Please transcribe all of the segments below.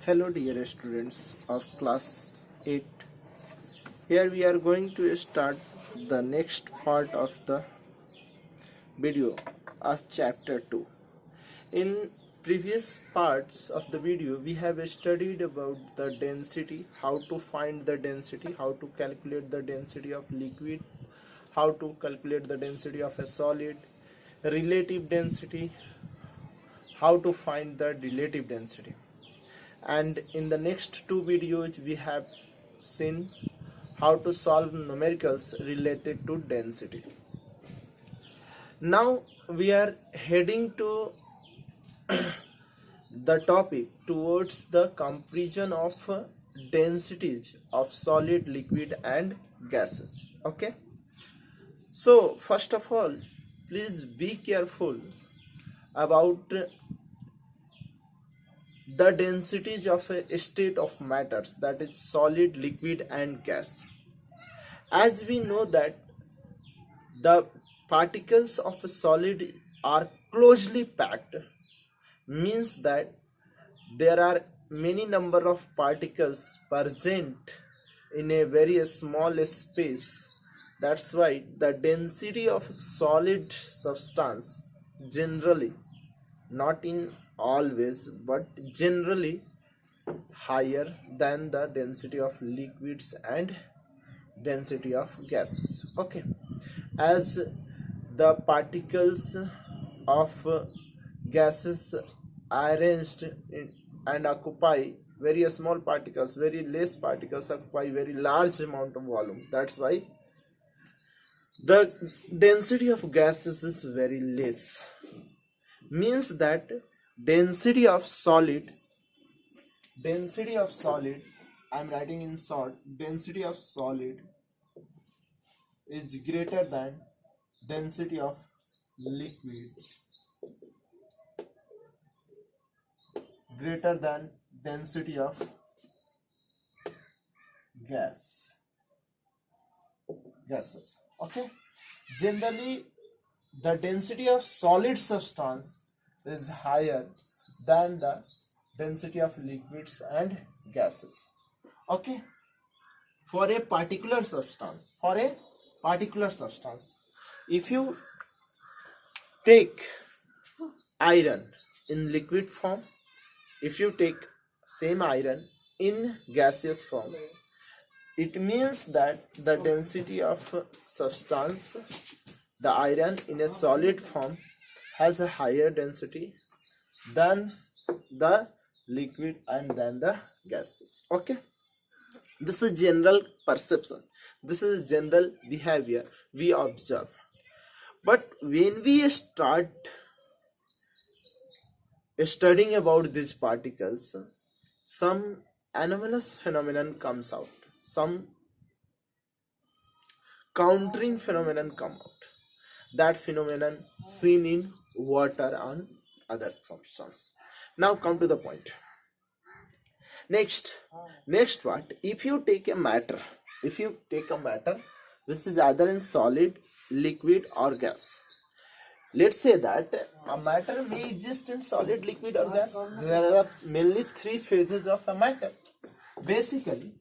Hello dear students of class 8. Here we are going to start the next part of the video of chapter 2. In previous parts of the video we have studied about the density, how to find the density, how to calculate the density of liquid, how to calculate the density of a solid, relative density, how to find the relative density. And in the next two videos we have seen how to solve numericals related to density. Now we are heading to the topic towards the comparison of densities of solid, liquid and gases. Okay, so first of all, please be careful about the densities of a state of matters, that is solid, liquid and gas. As we know that the particles of a solid are closely packed, means that there are many number of particles present in a very small space. That's why the density of solid substance generally, not in always but generally, higher than the density of liquids and density of gases. Okay, as the particles of gases arranged in and occupy very small particles, very less particles occupy very large amount of volume. That's why the density of gases is very less. Means that density of solid, I'm writing in short, density of solid is greater than density of liquids, greater than density of gases. Okay, generally the density of solid substance is higher than the density of liquids and gases. Okay, for a particular substance, if you take iron in liquid form, if you take same iron in gaseous form, it means that the density of substance, the iron in a solid form, has a higher density than the liquid and than the gases. Okay, this is general perception, this is general behavior we observe. But when we start studying about these particles, some anomalous phenomenon comes out, some countering phenomenon come out. That phenomenon seen in water and other substance. Now come to the point. Next part, if you take a matter which is either in solid, liquid or gas. Let's say that a matter may exist in solid, liquid or gas. There are mainly three phases of a matter. Basically,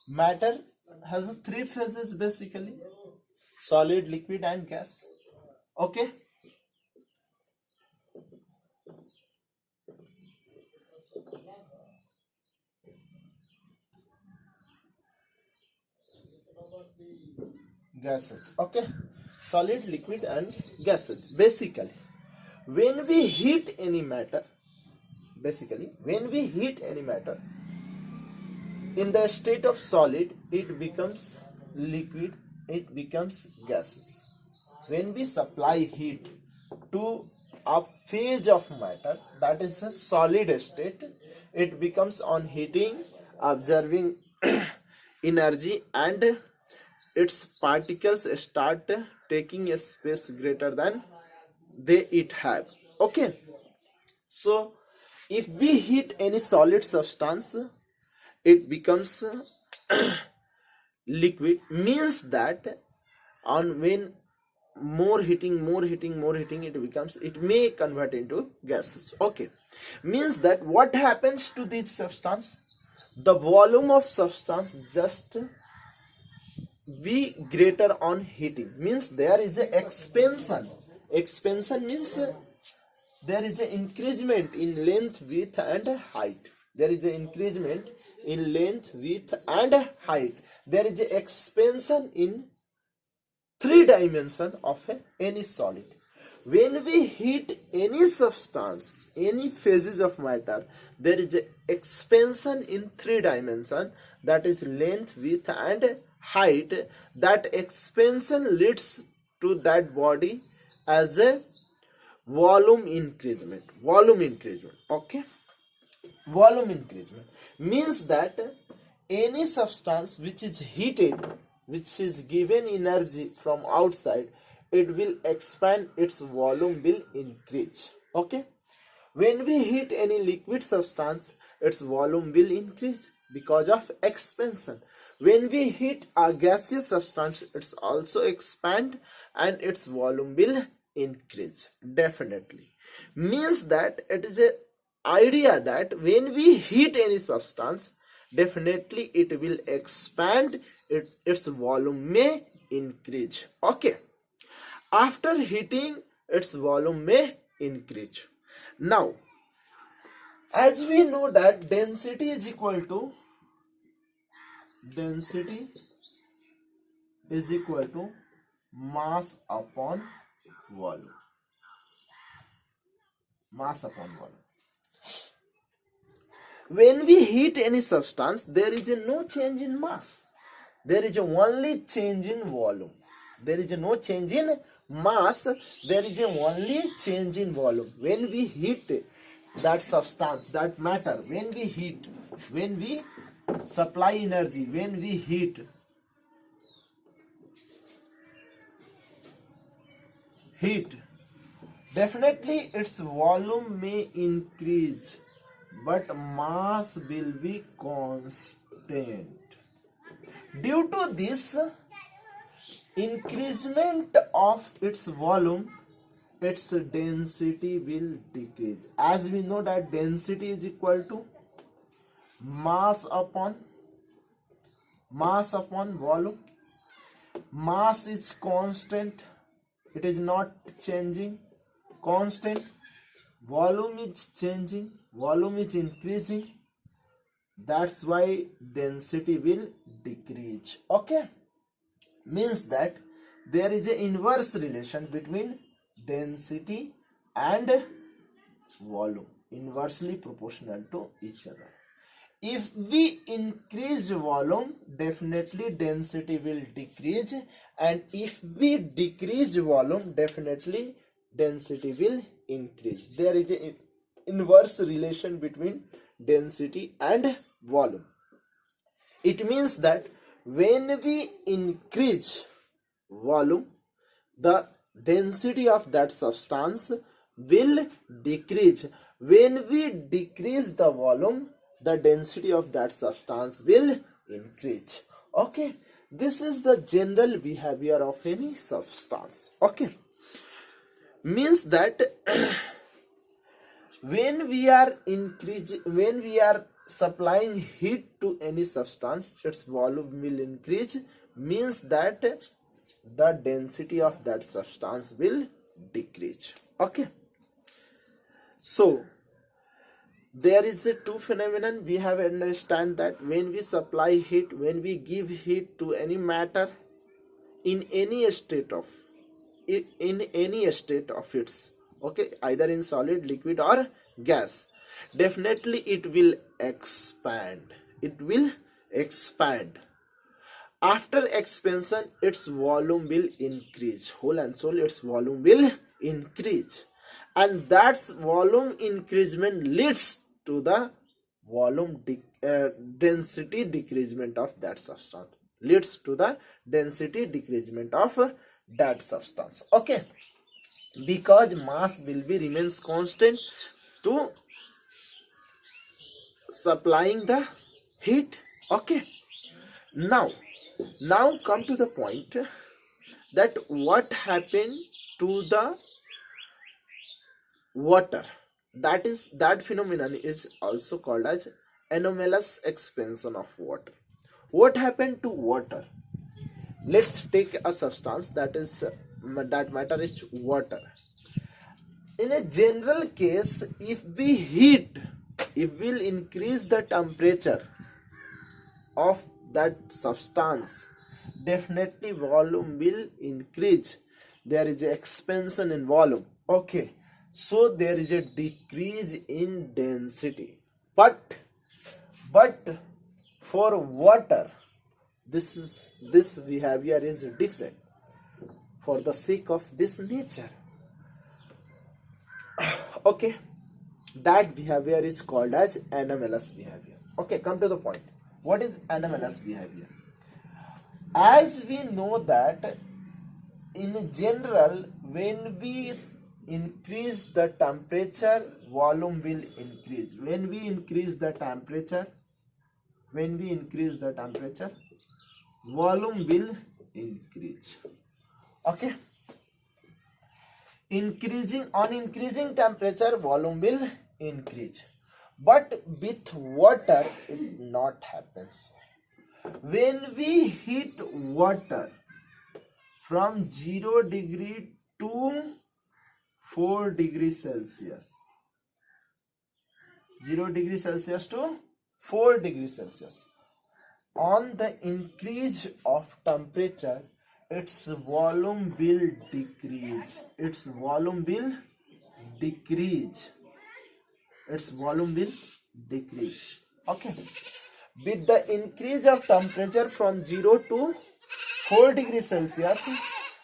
matter has three phases, basically solid, liquid and gas. Okay, gases. Okay, solid, liquid and gases. Basically when we heat any matter, in the state of solid, it becomes liquid, it becomes gases. When we supply heat to a phase of matter, that is a solid state, it becomes on heating, observing energy, and its particles start taking a space greater than it have. Okay, so if we heat any solid substance, it becomes liquid. Means that when more heating, it may convert into gases. Okay, means that what happens to this substance, the volume of substance just be greater on heating, means there is a expansion means there is an increasement in length, width and height. There is an increasement in length, width and height. There is an expansion in three dimension of any solid. When we heat any substance, any phases of matter, there is an expansion in three dimension, that is length, width and height. That expansion leads to that body as a volume increasement. Okay, volume increasement means that any substance which is heated, which is given energy from outside, it will expand, its volume will increase. Okay, when we heat any liquid substance, its volume will increase because of expansion. When we heat a gaseous substance, it's also expand and its volume will increase. Definitely means that it is a idea that when we heat any substance, definitely it will expand, its volume may increase. Okay, after heating, its volume may increase. Now, as we know that density is equal to mass upon volume. When we heat any substance, there is no change in mass. There is only change in volume. There is no change in mass. There is only change in volume. When we heat that substance, that matter, when we supply energy, when we heat, definitely its volume may increase, but mass will be constant. Due to this increasement of its volume, its density will decrease. As we know that density is equal to mass upon volume. Mass is constant, it is not changing, constant. Volume is changing, volume is increasing, that's why density will decrease. Okay, means that there is an inverse relation between density and volume, inversely proportional to each other. If we increase volume, definitely density will decrease, and if we decrease volume, definitely density will increase. There is an inverse relation between density and volume. It means that when we increase volume, the density of that substance will decrease. When we decrease the volume, the density of that substance will increase. Okay, this is the general behavior of any substance. Okay, means that when we are supplying heat to any substance, its volume will increase, means that the density of that substance will decrease. Okay, so there is a two phenomenon we have understand, that when we supply heat, when we give heat to any matter in any state of its, okay, either in solid, liquid or gas, definitely it will expand. After expansion, its volume will increase, whole and soul, its volume will increase, and that volume increasement leads to the volume density decreasement of that substance, okay, because mass will be remains constant to supplying the heat. Okay, now come to the point that what happened to the water. That phenomenon is also called as anomalous expansion of water. What happened to water? Let's take a substance that matter is water. In a general case, if we'll increase the temperature of that substance, definitely volume will increase. There is an expansion in volume. Okay, so there is a decrease in density. But for water, this behavior is different for the sake of this nature. Okay, that behavior is called as anomalous behavior. Okay, come to the point. What is anomalous behavior? As we know that in general, when we increase the temperature, volume will increase. When we increase the temperature, volume will increase. Okay, increasing temperature, volume will increase. But with water it not happens. When we heat water from 0 degree to 4 degrees Celsius, 0 degrees Celsius to 4 degrees Celsius, on the increase of temperature, its volume will decrease. Its volume will decrease. Okay. With the increase of temperature from 0 to 4 degrees Celsius,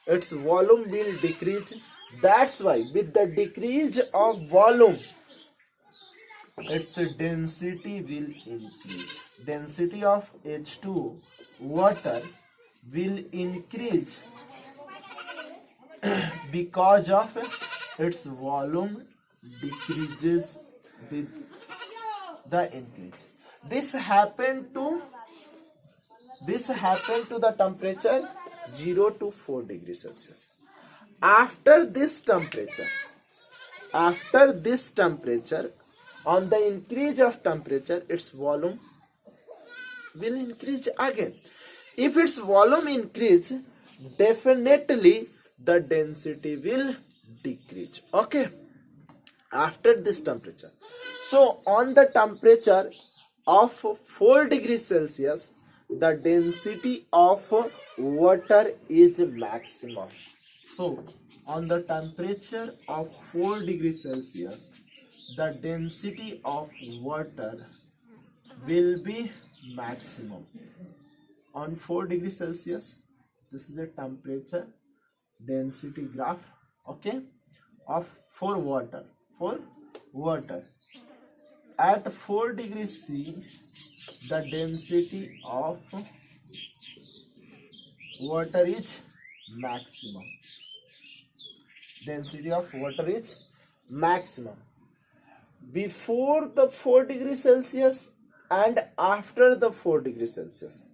its volume will decrease. That's why with the decrease of volume, its density will increase. Density of H2 water will increase because of its volume decreases with the increase. This happened to the temperature 0 to 4 degrees Celsius. After this temperature, on the increase of temperature, its volume will increase again. If its volume increase, definitely the density will decrease. Okay, after this temperature. So on the temperature of 4 degrees Celsius, the density of water is maximum. So on the temperature of 4 degrees Celsius, the density of water will be maximum. On 4 degrees Celsius, this is a temperature density graph, okay, for water. At 4 degrees C, the density of water is maximum. Before the 4 degrees Celsius and after the 4 degrees Celsius,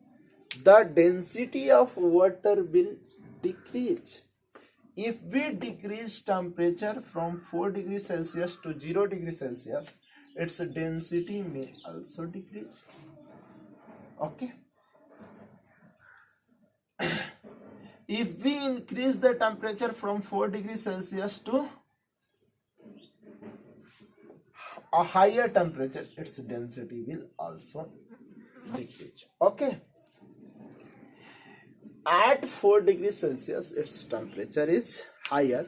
the density of water will decrease. If we decrease temperature from 4 degrees Celsius to 0 degrees Celsius, its density may also decrease. Okay. If we increase the temperature from 4 degrees Celsius to a higher temperature, its density will also decrease. Okay. At 4 degrees Celsius, its temperature is higher.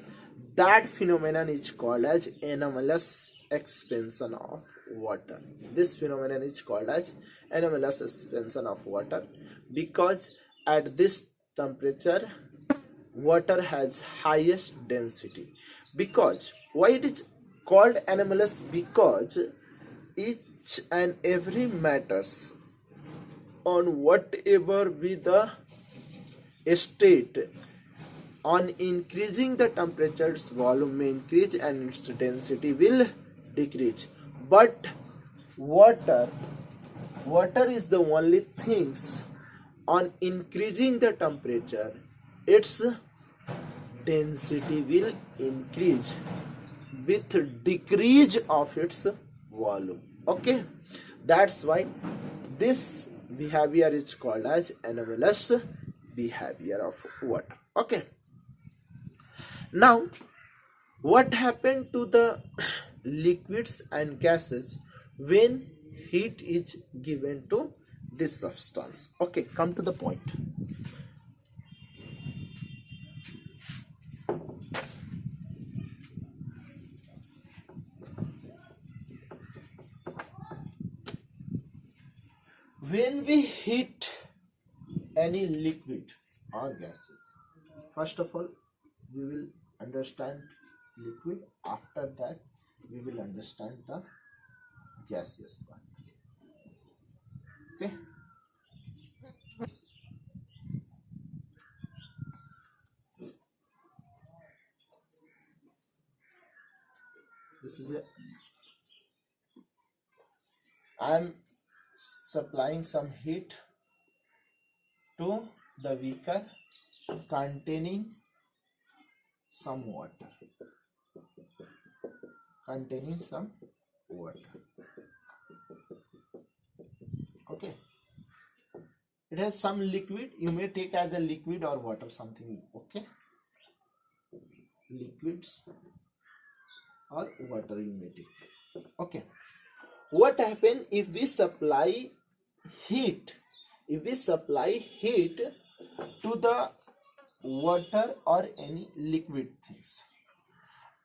That phenomenon is called as anomalous expansion of water. This phenomenon is called as anomalous expansion of water because at this temperature, water has highest density. Because why it is called anomalous? Because each and every matters on whatever be the state, on increasing the temperature, its volume may increase and its density will decrease. But water is the only things, on increasing the temperature, its density will increase with decrease of its volume. Okay, that's why this behavior is called as anomalous behavior of water. Okay, now what happened to the liquids and gases when heat is given to this substance? Okay, come to the point. When we heat any liquid or gases, first of all we will understand liquid, after that we will understand the gaseous part. Okay, this is it. I am supplying some heat to the beaker containing some water, okay, it has some liquid. You may take as a liquid or water, something. Okay, liquids or water you may take. Okay, what happens if we supply heat? If we supply heat to the water or any liquid things,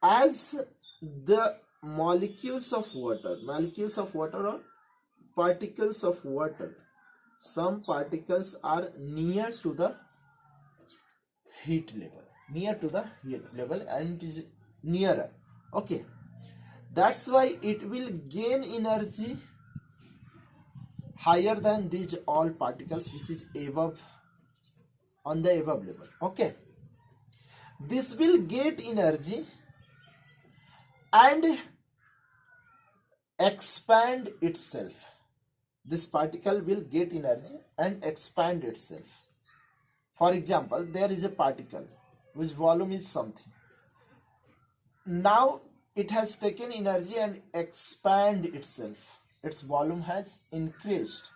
as the molecules of water or particles of water, some particles are near to the heat level, and it is nearer. Okay, that's why it will gain energy higher than these all particles which is above, on the above level. Okay, this will get energy and expand itself. This particle will get energy and expand itself. For example, there is a particle whose volume is something. Now it has taken energy and expand itself. Its volume has increased.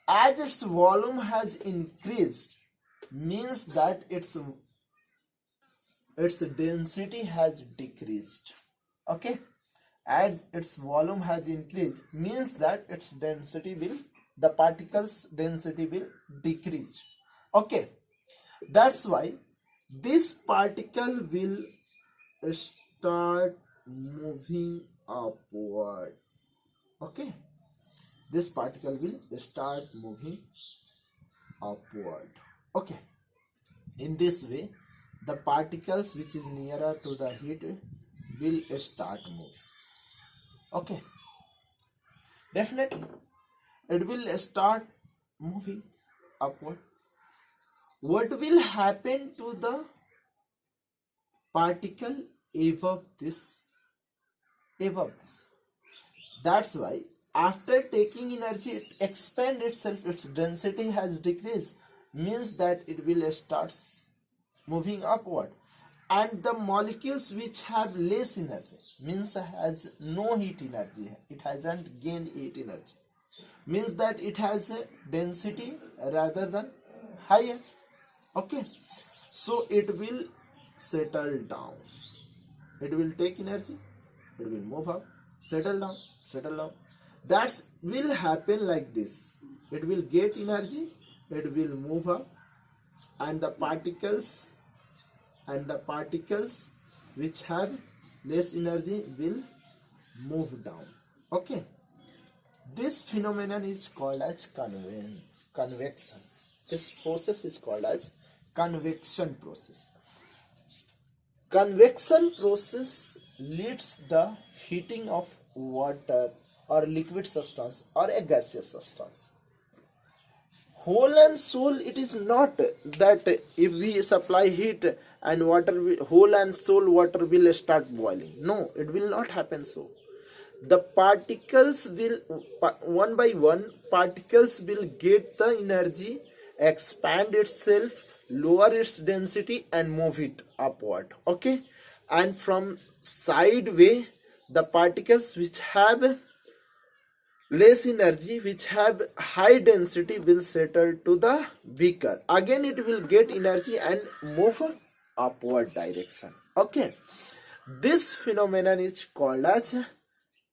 As its volume has increased, means that its density has decreased. Okay, as its volume has increased, means that its density will, the particles density will decrease. Okay, that's why this particle will start moving upward. Okay, this particle will start moving upward. Okay, in this way the particles which is nearer to the heat will start moving. Okay, definitely it will start moving upward. What will happen to the particle above this? That's why after taking energy, it expands itself. Its density has decreased, means that it will start moving upward. And the molecules which have less energy, means has no heat energy, it hasn't gained heat energy, means that it has a density rather than higher. Okay, so it will settle down. It will take energy, it will move up, settle down. That will happen like this. It will get energy, it will move up, and the particles which have less energy will move down. Okay, this phenomenon is called as convection. This process is called as convection process. Convection process leads the heating of water or liquid substance or a gaseous substance. Whole and soul, it is not that if we supply heat and whole and soul water will start boiling. No, it will not happen so. The particles will, one by one, particles will get the energy, expand itself, lower its density and move it upward. Okay, and from sideway the particles which have less energy, which have high density, will settle to the beaker. Again it will get energy and move upward direction. Okay, this phenomenon is called as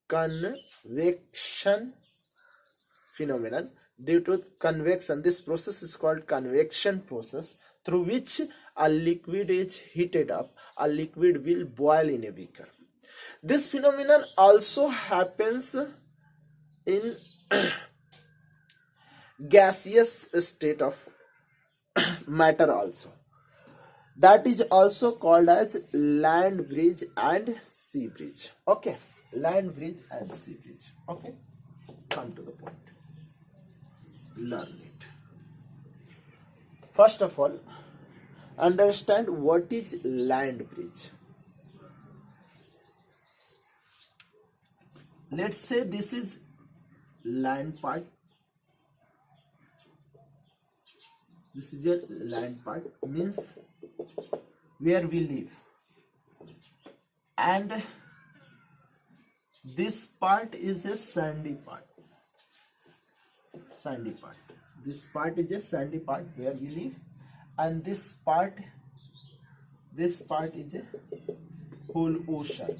convection phenomenon. Due to convection, this process is called convection process, through which a liquid is heated up. A liquid will boil in a beaker. This phenomenon also happens in gaseous state of matter also. That is also called as land bridge and sea bridge. Okay, land bridge and sea bridge. Okay, come to the point. Learn it. First of all, understand what is land bridge. Let's say this is land part. This is a land part, means where we live, and this part is a sandy part. Sandy part. This part is a sandy part where we live, and this part is a whole ocean.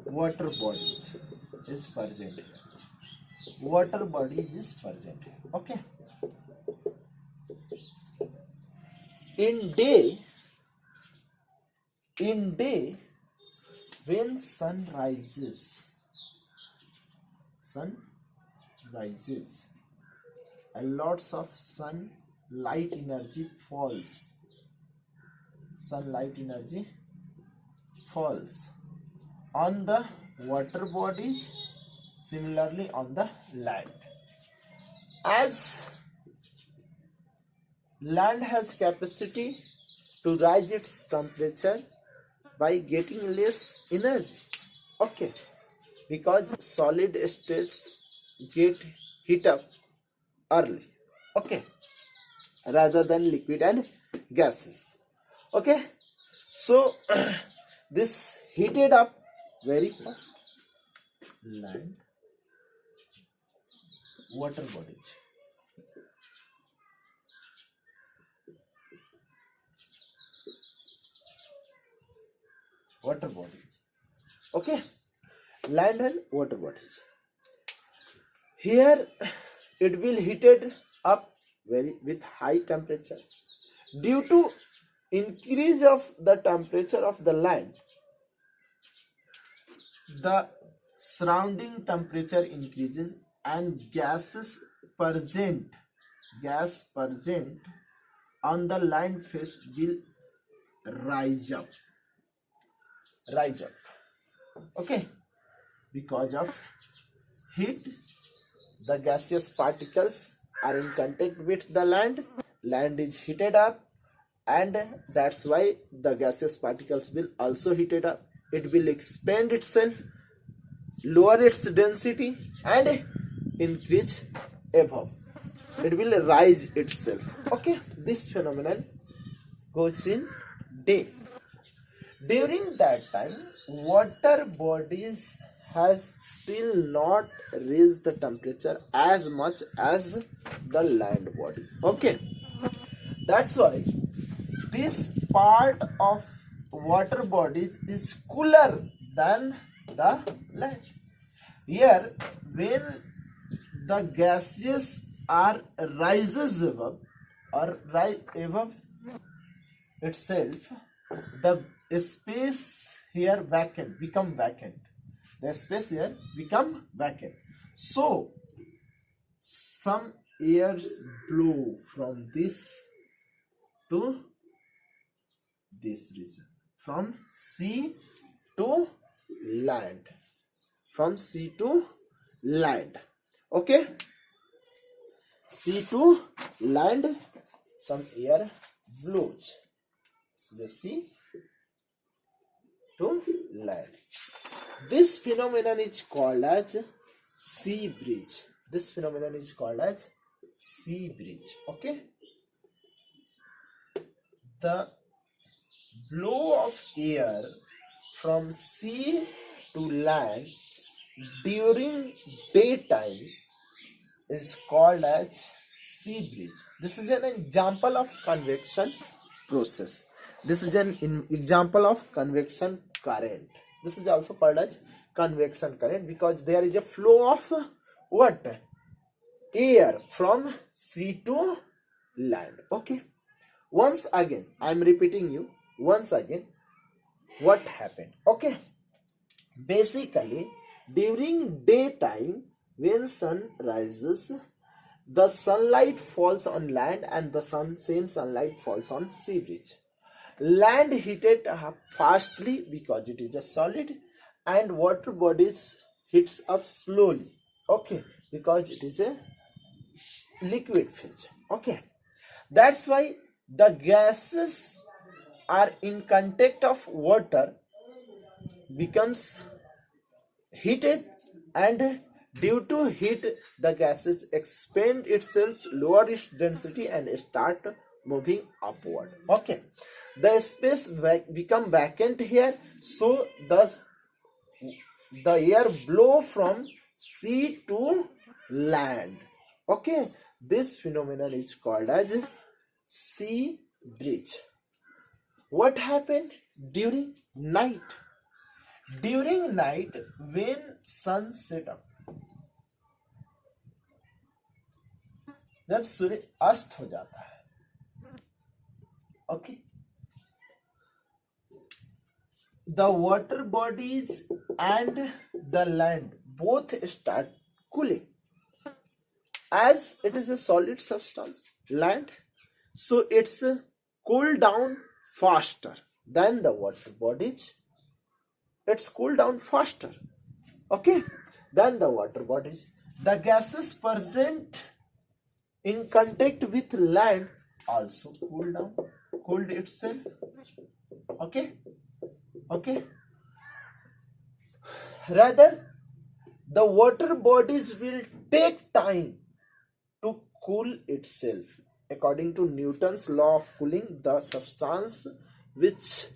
Water bodies is present here. Water bodies is present here. Okay. In day, when sun rises, and lots of sunlight energy falls. Sunlight energy falls on the water bodies, similarly on the land. As land has capacity to rise its temperature by getting less energy. Okay, because solid states get heat up early. Okay, rather than liquid and gases. Okay, so this heated up very fast. Land, water bodies. Water bodies. Okay, land and water bodies. Here it will heated up with high temperature. Due to increase of the temperature of the land, the surrounding temperature increases and gas present on the land face will rise up. Okay, because of heat, the gaseous particles are in contact with the land is heated up, and that's why the gaseous particles will also heated up. It will expand itself, lower its density, and increase above. It will rise itself. Okay, this phenomenon goes in day. During that time, water bodies has still not raised the temperature as much as the land body. Okay, that's why this part of water bodies is cooler than the land. Here, when the gases are rises above or rise above itself, the space here become vacant. The space here become vacant. So some airs blow from this to this region, from sea to land. From sea to land. Okay, sea to land, some air blows. The sea to land. This phenomenon is called as sea bridge. This phenomenon is called as sea bridge. Okay, the flow of air from sea to land during daytime is called as sea breeze. This is an example of convection process. This is an example of convection current. This is also called as convection current because there is a flow of what? Air from sea to land. Okay. Once again, I am repeating you once again what happened. Okay. Basically, during daytime, when sun rises, the sunlight falls on land and the same sunlight falls on sea breeze. Land heated up fastly because it is a solid, and water bodies heats up slowly. Okay, because it is a liquid phase. Okay, that's why the gases are in contact of water becomes heated, and due to heat the gases expand itself, lower its density and start moving upward. Okay, the space become vacant here, so the air blow from sea to land. Okay, this phenomenon is called as sea breeze. What happened during night? During night, when sun set up, जब सूर्य अस्त हो जाता है, okay, the water bodies and the land both start cooling. As it is a solid substance, land, so it's cool down faster than the water bodies. It's cool down faster, okay, than the water bodies. The gases present in contact with land also cooled itself. Okay. Rather, the water bodies will take time to cool itself. According to Newton's law of cooling, the substance which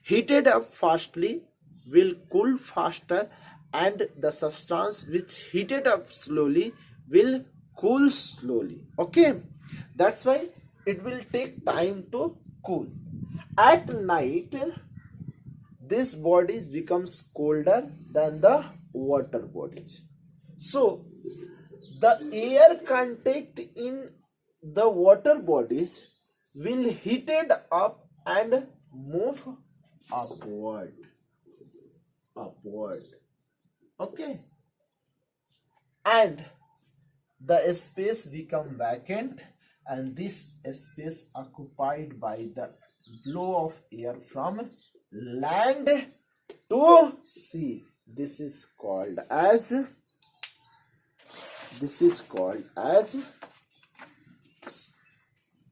heated up fastly will cool faster, and the substance which heated up slowly will cool slowly. Okay, that's why it will take time to cool. At night, this body becomes colder than the water bodies. So the air contact in the water bodies will heated up and move upward. Okay, and the space become vacant, and this space occupied by the flow of air from land to sea. This is called as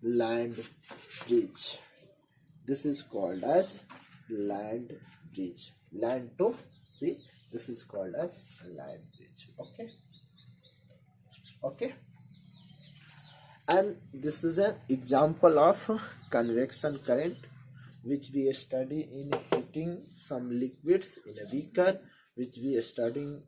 land bridge. This is called as land bridge. Land to sea. This is called as land bridge. Okay. And this is an example of convection current which we study in heating some liquids in a beaker, which we are studying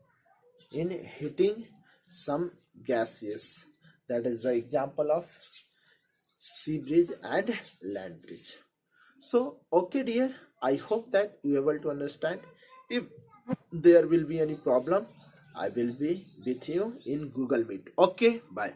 in heating some gases. That is the example of sea bridge and land bridge. So, okay dear, I hope that you are able to understand. If there will be any problem, I will be with you in Google Meet. Okay, bye.